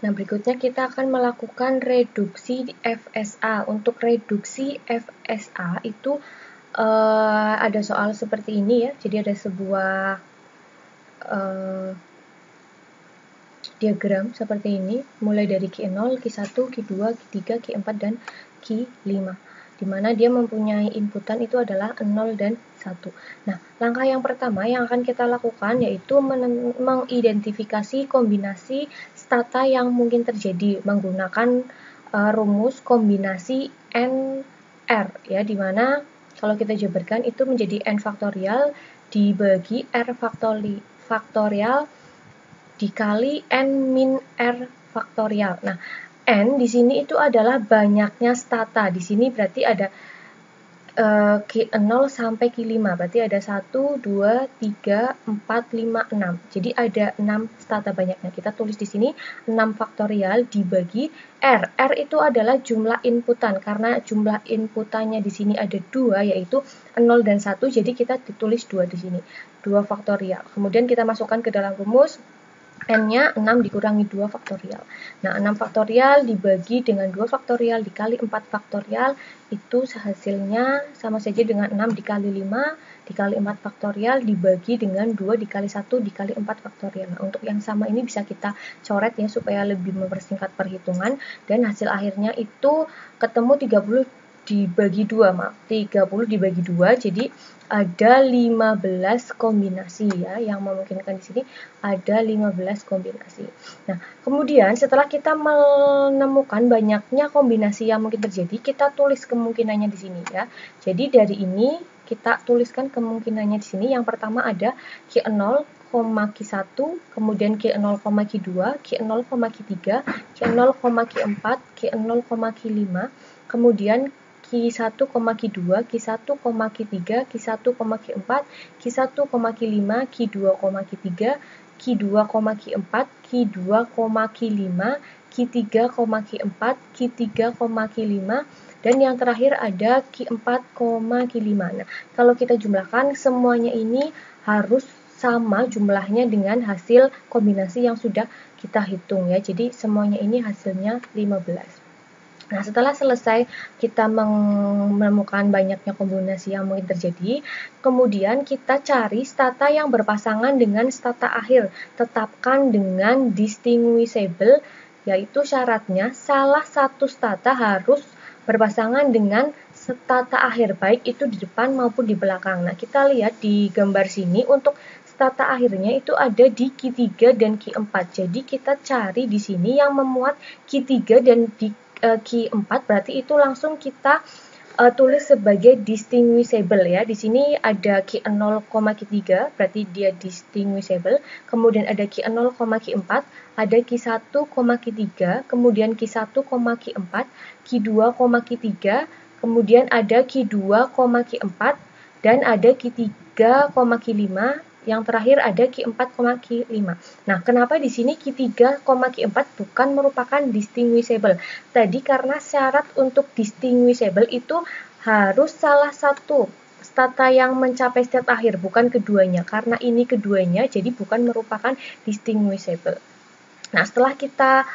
Nah, berikutnya kita akan melakukan reduksi FSA. Untuk reduksi FSA itu ada soal seperti ini ya. Jadi ada sebuah diagram seperti ini, mulai dari Q0, Q1, Q2, Q3, Q4, dan Q5. Di mana dia mempunyai inputan itu adalah 0 dan 1. Nah, langkah yang pertama yang akan kita lakukan yaitu mengidentifikasi kombinasi stata yang mungkin terjadi menggunakan rumus kombinasi NR ya, dimana kalau kita jabarkan itu menjadi N faktorial dibagi R faktorial dikali N min R faktorial. Nah, N di sini itu adalah banyaknya stata. Di sini berarti ada Q0 sampai Q5. Berarti ada 1, 2, 3, 4, 5, 6. Jadi ada 6 stata banyaknya. Kita tulis di sini 6 faktorial dibagi R. R itu adalah jumlah inputan. Karena jumlah inputannya di sini ada 2, yaitu 0 dan 1. Jadi kita ditulis 2 di sini. 2 faktorial. Kemudian kita masukkan ke dalam rumus. N-nya 6 dikurangi 2 faktorial. Nah, 6 faktorial dibagi dengan 2 faktorial dikali 4 faktorial, itu hasilnya sama saja dengan 6 dikali 5 dikali 4 faktorial dibagi dengan 2 dikali 1 dikali 4 faktorial. Nah, untuk yang sama ini bisa kita coret ya supaya lebih mempersingkat perhitungan, dan hasil akhirnya itu ketemu 30 dibagi 2, maaf, 30 dibagi 2, jadi ada 15 kombinasi ya, yang memungkinkan di sini ada 15 kombinasi. Nah, kemudian setelah kita menemukan banyaknya kombinasi yang mungkin terjadi, kita tulis kemungkinannya di sini ya. Jadi dari ini kita tuliskan kemungkinannya di sini. Yang pertama ada Q0, Q1, kemudian Q0, Q2, Q0, Q3, Q0, Q4, Q0, Q5, kemudian Q1, Q2, Q1, Q3, Q1, Q4, Q1, Q5, Q2, Q3, Q2, Q4, Q2, Q5, Q3, Q4, Q3, Q5, dan yang terakhir ada Q4, Q5. Nah, kalau kita jumlahkan semuanya ini harus sama jumlahnya dengan hasil kombinasi yang sudah kita hitung ya. Jadi semuanya ini hasilnya 15. Nah, setelah selesai kita menemukan banyaknya kombinasi yang mungkin terjadi, kemudian kita cari stata yang berpasangan dengan stata akhir. Tetapkan dengan distinguishable, yaitu syaratnya salah satu stata harus berpasangan dengan stata akhir, baik itu di depan maupun di belakang. Nah, kita lihat di gambar sini untuk stata akhirnya itu ada di Q3 dan Q4. Jadi kita cari di sini yang memuat Q3 dan di Q4, berarti itu langsung kita tulis sebagai distinguishable ya. Di sini ada Q0, Q3, berarti dia distinguishable. Kemudian ada Q0, Q4, ada Q1, Q3, kemudian Q1, Q4, Q2, Q3, kemudian ada Q2, Q4, dan ada Q3, Q5, yang terakhir ada Q4, Q5. Nah, kenapa di sini Q3, Q4 bukan merupakan distinguishable? Tadi karena syarat untuk distinguishable itu harus salah satu stata yang mencapai state akhir, bukan keduanya. Karena ini keduanya, jadi bukan merupakan distinguishable. Nah, setelah kita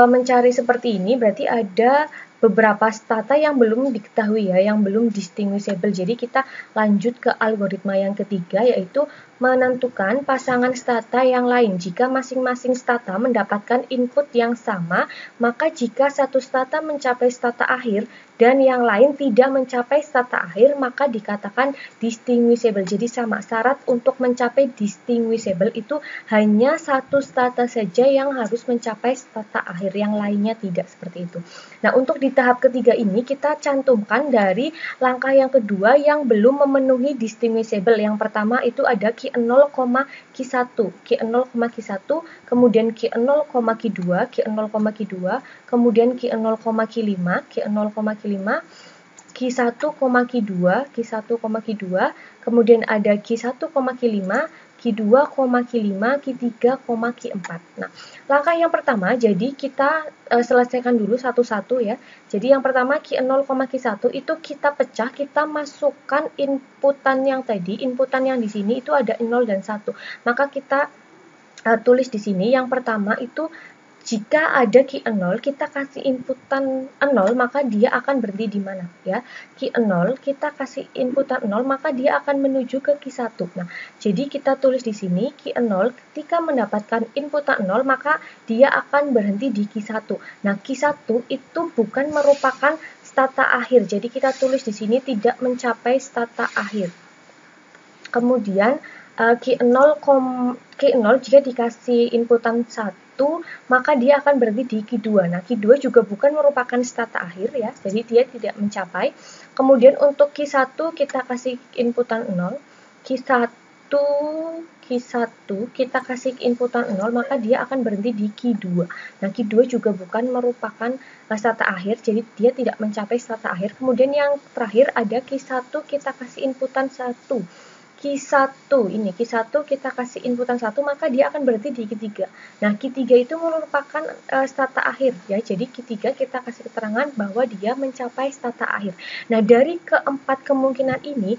mencari seperti ini, berarti ada beberapa stata yang belum diketahui ya, yang belum distinguishable. Jadi kita lanjut ke algoritma yang ketiga, yaitu menentukan pasangan stata yang lain. Jika masing-masing stata mendapatkan input yang sama, maka jika satu stata mencapai stata akhir dan yang lain tidak mencapai stata akhir, maka dikatakan distinguishable. Jadi sama, syarat untuk mencapai distinguishable itu hanya satu stata saja yang harus mencapai stata akhir, yang lainnya tidak, seperti itu. Nah, untuk di tahap ketiga ini kita cantumkan dari langkah yang kedua yang belum memenuhi distinguishable. Yang pertama itu ada Q0, Q1, Q0, Q1, kemudian Q0, Q2, Q0, Q2, kemudian Q0, Q5, Q0, Q5, Q1, Q2, Q1, Q2, kemudian ada Q1, Q5, Q2, Q5, Q3, Q4. Nah, langkah yang pertama, jadi kita selesaikan dulu satu-satu ya. Jadi yang pertama Q0, Q1 itu kita pecah, kita masukkan inputan yang tadi, inputan yang di sini itu ada 0 dan 1. Maka kita tulis di sini yang pertama itu jika ada Q 0, kita kasih inputan 0, maka dia akan berhenti di mana? Ya, Q 0, kita kasih inputan 0, maka dia akan menuju ke Q 1. Nah, jadi kita tulis di sini, Q 0 ketika mendapatkan inputan 0, maka dia akan berhenti di Q 1. Nah, Q 1 itu bukan merupakan stata akhir, jadi kita tulis di sini tidak mencapai stata akhir. Kemudian, Q 0 jika dikasih inputan 1, maka dia akan berhenti di Q2. Nah, Q2 juga bukan merupakan stata akhir ya, jadi dia tidak mencapai. Kemudian untuk Q1 kita kasih inputan 0, Q1 kita kasih inputan 0, maka dia akan berhenti di Q2. Nah, Q2 juga bukan merupakan stata akhir, jadi dia tidak mencapai stata akhir. Kemudian yang terakhir ada Q1 kita kasih inputan 1. Q1 kita kasih inputan 1, maka dia akan berhenti di Q3. Nah, Q3 itu merupakan stata akhir ya. Jadi Q3 kita kasih keterangan bahwa dia mencapai stata akhir. Nah, dari keempat kemungkinan ini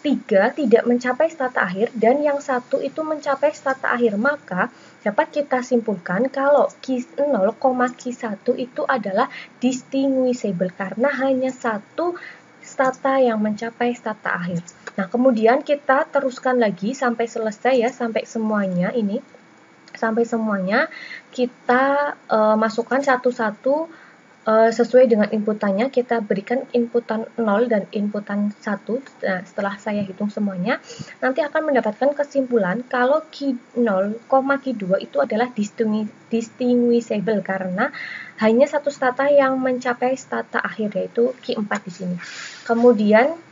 3 tidak mencapai stata akhir dan yang 1 itu mencapai stata akhir. Maka dapat kita simpulkan kalau Q0, Q1 itu adalah distinguishable karena hanya satu stata yang mencapai stata akhir. Nah, kemudian kita teruskan lagi sampai selesai ya, sampai semuanya ini. Sampai semuanya kita masukkan satu-satu sesuai dengan inputannya. Kita berikan inputan 0 dan inputan 1. Nah, setelah saya hitung semuanya, nanti akan mendapatkan kesimpulan kalau Q0, Q2 itu adalah distinguishable karena hanya satu stata yang mencapai stata akhir, yaitu Q4 di sini. Kemudian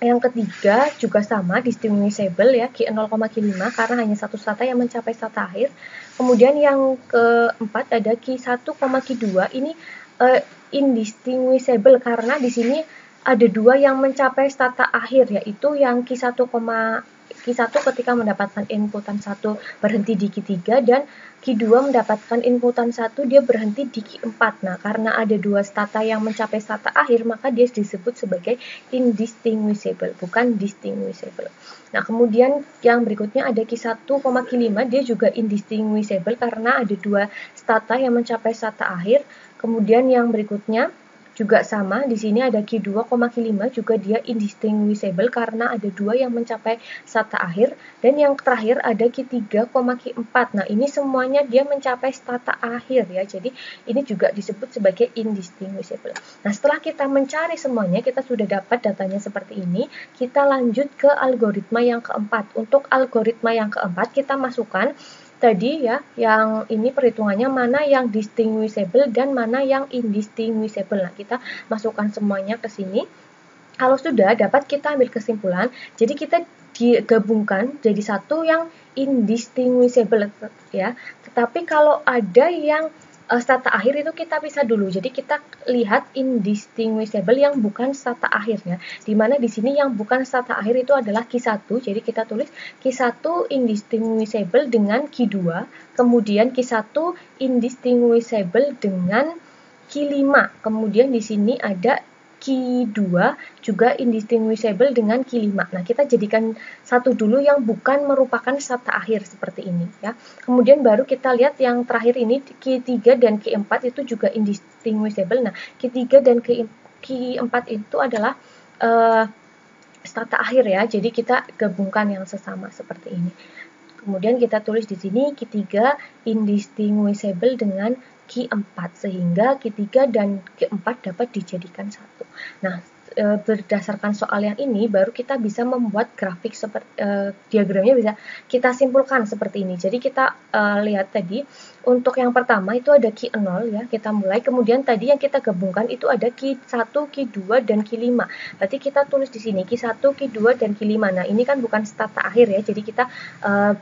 yang ketiga juga sama, distinguishable ya, Q0, Q5 karena hanya satu stata yang mencapai stata akhir. Kemudian yang keempat ada Q1, Q2 ini indistinguishable karena di sini ada dua yang mencapai stata akhir, yaitu yang Q1 ketika mendapatkan inputan 1 berhenti di Q3 dan Q2 mendapatkan inputan 1 dia berhenti di Q4. Nah, karena ada dua stata yang mencapai stata akhir, maka dia disebut sebagai indistinguishable, bukan distinguishable. Nah, kemudian yang berikutnya ada Q1, Q5, dia juga indistinguishable karena ada dua stata yang mencapai stata akhir. Kemudian yang berikutnya juga sama, di sini ada Q2, Q5 juga dia indistinguishable karena ada dua yang mencapai stata akhir. Dan yang terakhir ada Q3, Q4. Nah, ini semuanya dia mencapai stata akhir ya. Jadi ini juga disebut sebagai indistinguishable. Nah, setelah kita mencari semuanya, kita sudah dapat datanya seperti ini. Kita lanjut ke algoritma yang keempat. Untuk algoritma yang keempat kita masukkan tadi ya, yang ini perhitungannya mana yang distinguishable dan mana yang indistinguishable. Nah, kita masukkan semuanya ke sini. Kalau sudah dapat kita ambil kesimpulan, jadi kita digabungkan jadi satu yang indistinguishable ya. Tetapi kalau ada yang stata akhir itu kita pisah dulu. Jadi kita lihat indistinguishable yang bukan stata akhirnya. Dimana di sini yang bukan stata akhir itu adalah Q1. Jadi kita tulis Q1 indistinguishable dengan Q2. Kemudian Q1 indistinguishable dengan Q5. Kemudian di sini ada Q2 juga indistinguishable dengan Q5. Nah, kita jadikan satu dulu yang bukan merupakan stata akhir seperti ini ya. Kemudian baru kita lihat yang terakhir ini Q3 dan Q4 itu juga indistinguishable. Nah, Q3 dan Q4 itu adalah stata akhir ya. Jadi kita gabungkan yang sesama seperti ini. Kemudian kita tulis di sini Q3 indistinguishable dengan Q4 sehingga Q3 dan Q4 dapat dijadikan satu. Nah, berdasarkan soal yang ini baru kita bisa membuat grafik seperti diagramnya bisa kita simpulkan seperti ini. Jadi kita lihat tadi untuk yang pertama itu ada Q0 ya, kita mulai. Kemudian tadi yang kita gabungkan itu ada Q1, Q2 dan Q5. Berarti kita tulis di sini Q1, Q2 dan Q5. Nah, ini kan bukan stata akhir ya. Jadi kita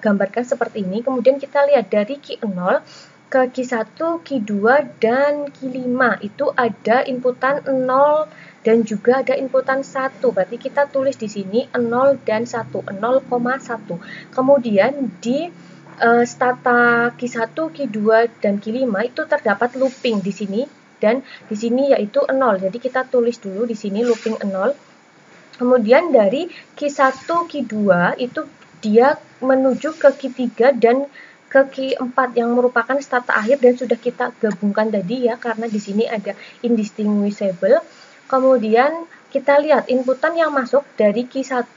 gambarkan seperti ini. Kemudian kita lihat dari Q0 ke Q1, Q2 dan Q5 itu ada inputan 0 dan juga ada inputan 1. Berarti kita tulis di sini 0 dan 1, 0,1. Kemudian di stata Q1, Q2 dan Q5 itu terdapat looping di sini dan di sini yaitu 0. Jadi kita tulis dulu di sini looping 0. Kemudian dari Q1, Q2 itu dia menuju ke Q3 dan ke Q4 yang merupakan start akhir dan sudah kita gabungkan tadi ya, karena di sini ada indistinguishable. Kemudian kita lihat inputan yang masuk dari Q1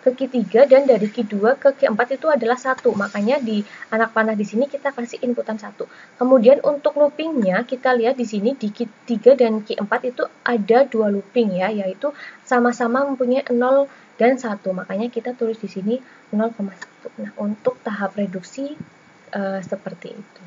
ke Q3 dan dari Q2 ke Q4 itu adalah 1. Makanya di anak panah di sini kita kasih inputan 1. Kemudian untuk loopingnya kita lihat di sini di Q3 dan Q4 itu ada 2 looping ya, yaitu sama-sama mempunyai 0 dan 1. Makanya kita tulis di sini 0,1. Nah, untuk tahap reduksi seperti itu.